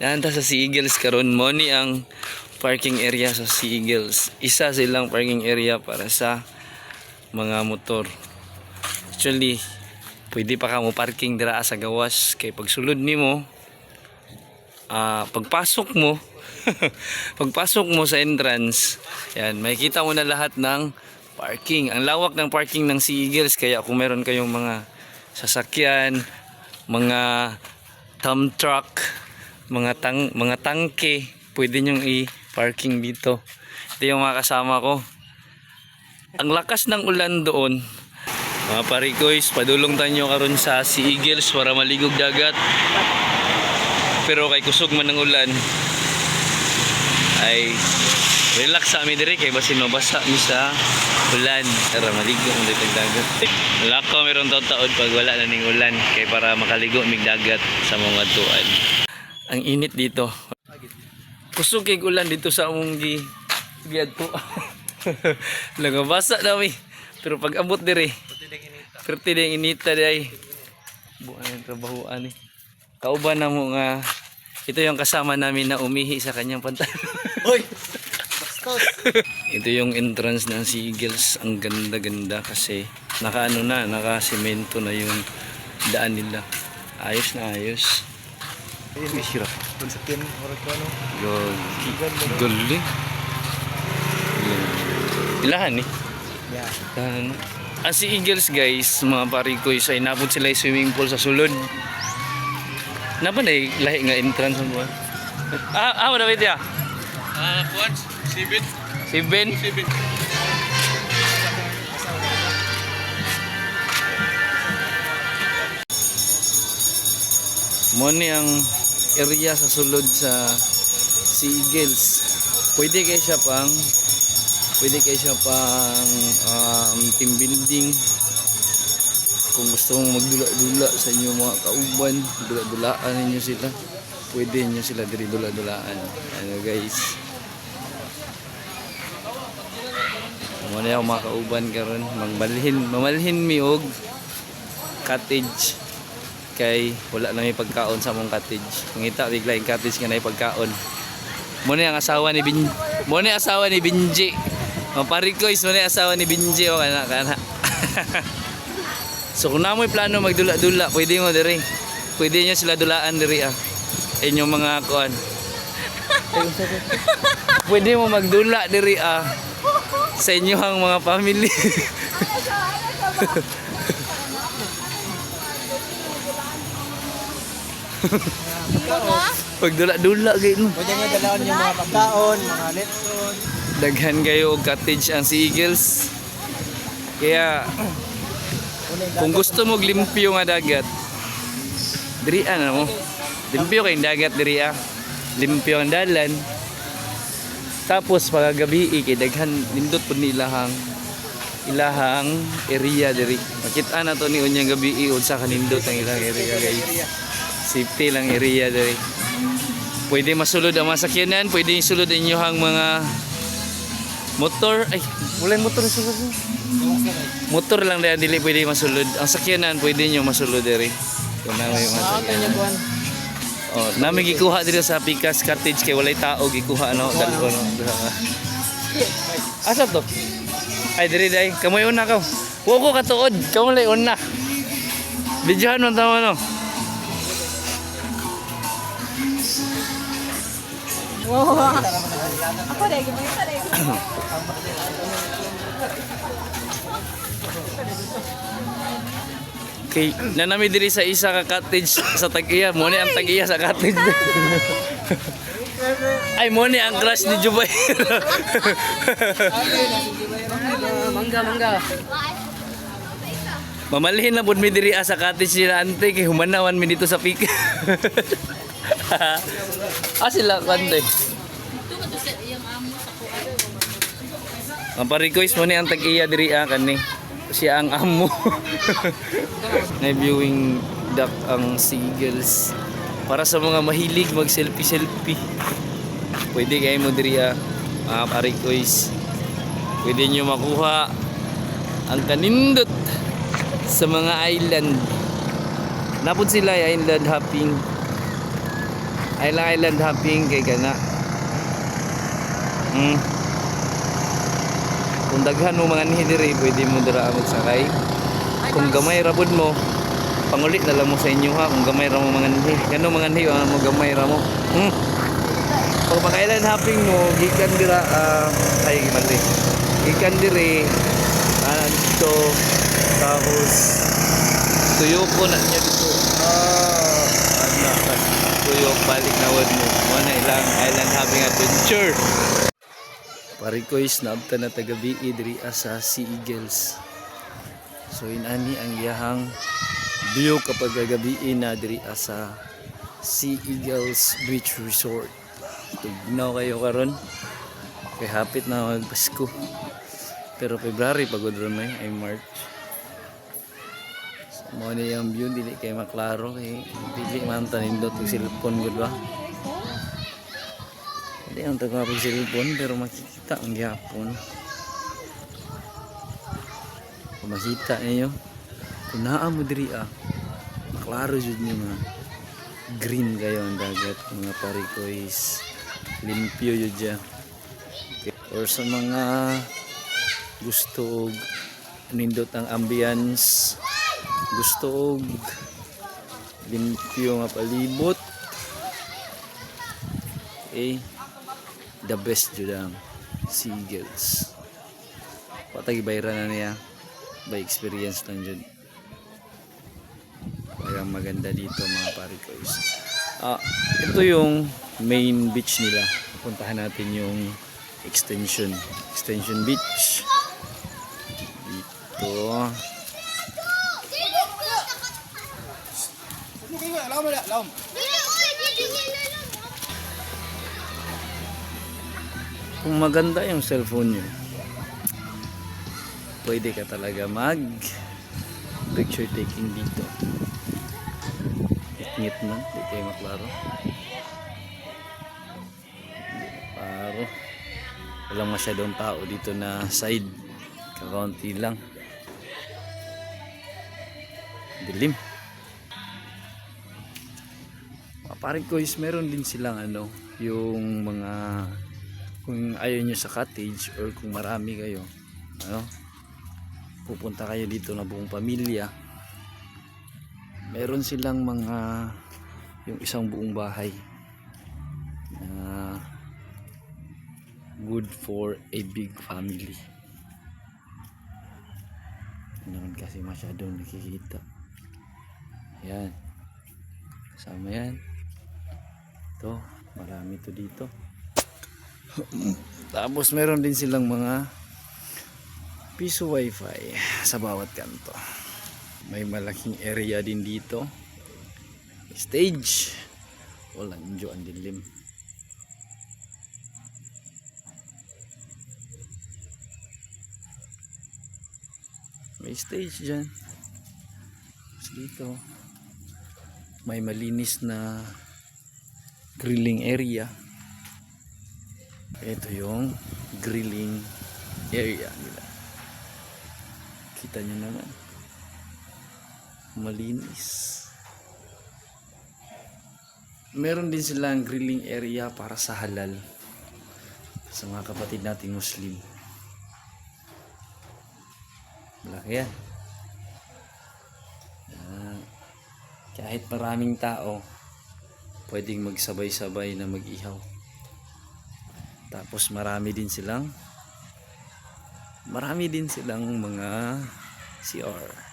Nanta sa Sea Eagles karon mo ni ang parking area sa Sea Eagles. Isa silang parking area para sa mga motor. Actually, pwede pa ka mo parking dira sa gawas kay pagsulod nimo pagpasok mo pagpasok mo sa entrance, yan, makikita mo na lahat ng parking. Ang lawak ng parking ng Sea Eagles, kaya kung meron kayong mga sasakyan, mga dump truck, mga tangke, pwede nyong i-parking dito. Ito yung mga kasama ko. Ang lakas ng ulan doon, mga parikoys, padulong tayo karon sa Sea Eagles para maligog dagat. Pero kay kusog man ng ulan, ay relax sa amin dire kay basin mabasa mi sa ulan. Tara maligo mo dito dagat. Lako meron taon pag wala na ning ulan kay para makaligo mig dagat sa mga tuan. Ang init dito. Kusog kay ulan dito sa among giadto. Nagabasa na mi. Pero pag abot dire, perti ding inita day. Buan ang trabahoan ni. Kauban na mo nga ito yung kasama namin na umihi sa kanyang pantalon. Hoy. Ito yung entrance ng Sea Eagles. Ang ganda-ganda kasi naka-semento na yung daan nila. Ayos na ayos. Ayun, sira. Galing. Ilahan eh. Yeah. Ang Sea Eagles guys, mga parikoy, ay napod sila yung swimming pool sa sulod. Napa na lahi nga entrance mo? Wala ba ito ya? Kuan, Sibin. Sibin? Sibin. Mo ni ang area sa sulod sa Sea Eagles. Pwede kayo siya pang team building. Kung gusto mong magdula-dula sa inyo mga kauban, dula-dulaan ninyo sila, pwede nyo sila diri dula-dulaan. Ano guys, muna yung mga kauban karon mamalhin mi og cottage kay wala na may pagkaon sa mong cottage. Mangita bigla yung cottage nga na pagkaon. Muna yung asawa ni Binji. Maparikoys, muna yung asawa ni Binji o kana. So kung namoy plano magdula-dula, pwede mo diri. Pwede nyo sila dulaan diri inyong mga kuan. Pwede mo magdula diri sa inyong mga family. Pagdula-dula gayud mo. Pwede nga dalaan yung mga pagkaon, mga letson. Daghan kayo og cottage ang Sea Eagles. Kaya kung gusto mo limpyo nga dagat, diri na mo. Limpyo kay dagat diri limpyo ang dalan. Tapos pagagabi kay daghan nindot pud ni ilahang area diri. Makita na to ni unyang gabi unsa kanindot ang ilang area guys. Safety lang area diri. Pwede masulod ang mga sakyanan, pwede sulod ang inyong mga motor. Ay, wala motor sulod. Motor lang dili pwede masulod. Ang sakyanan pwede nyo masulod diri. Kung na may mga sakyanan. Nami gikuha diri sa Picas Cottage kay walay tao gikuha dalon. Asa to? Ay diri day, kamoy una ka. Wa ko katuod, kamo lay una. Bidyohan man tama no. Wow. Ako dai gimana tadi? Kay nanami diri sa isa ka cottage sa Tag-iya, mo ni ang Tag-iya sa cottage. Ay mo ni ang crush ni Jubay. Mangga. Mamalhin na pud mi diri sa cottage nila ante kay humanawan mi dito sa Pika. Sila kante. Ang parikoys mo ni ang Tag-iya diri kani. Siya ang amo. May viewing deck ang Sea Eagles para sa mga mahilig mag selfie. Pwede kayo mo diri mga parikoys. Pwede nyo makuha ang kanindot sa mga island. Napod sila island hopping. island hopping kay kana. Kung daghan mo mga nihi diri, pwede mo dira magsakay. Kung gamay ra pud mo, pangulit na lang mo sa inyo ha. Kung gamay ra mo mga nihi, kano mga nihi mo gamay ra mo. Pag mag-island hopping mo, gikan dira ay gimali. Gikan diri dito, tapos tuyo ko na niya dito. Tuyo balik na wad mo. Wala ilang island hopping adventure. Parikoys na abta na tagabi diri sa Sea Eagles. So inani ang iyahang view kapag gabi na diri sa Sea Eagles Beach Resort. Tugnaw kayo karon. Kay hapit na magpasko. Pero February pagod ron ay March. So mo ni ang view dili kay maklaro kay dili man tanindot og cellphone gud ba. Hindi ang tagapag cellphone pero makikita ang gihapon. Kung makita niyo, kung naa mo diri maklaro jud niyo mga green kayo ang dagat mga parikoys, limpyo jud dya. Okay. Or sa mga gusto og nindot ang ambience, gusto og limpyo nga palibot, the best jud ang Sea Eagles. Patag bayra na niya by experience lang jud. Kaya maganda dito mga parikoys. Ito yung main beach nila. Puntahan natin yung extension beach dito. Kung maganda yung cellphone nyo, pwede ka talaga mag picture taking dito. Ngit na, di kayo maklaro. Paro. Walang masyadong tao dito na side. Kakaunti lang. Dilim. Paring ko is meron din silang yung mga kung ayaw nyo sa cottage or kung marami kayo pupunta kayo dito na buong pamilya, meron silang mga yung isang buong bahay na good for a big family. Naman kasi masyadong nakikita. Yan, kasama yan. Ito, marami to dito. Tapos meron din silang mga piso wifi sa bawat kanto. May malaking area din dito. Stage. Walang ang dilim. May stage dyan. Dito may malinis na grilling area. Ito yung grilling area nila. Kita nyo naman, malinis. Meron din silang grilling area para sa halal sa mga kapatid nating Muslim. Malaki yan. Kahit maraming tao, pwedeng magsabay-sabay na mag-ihaw. Tapos marami din silang mga CR.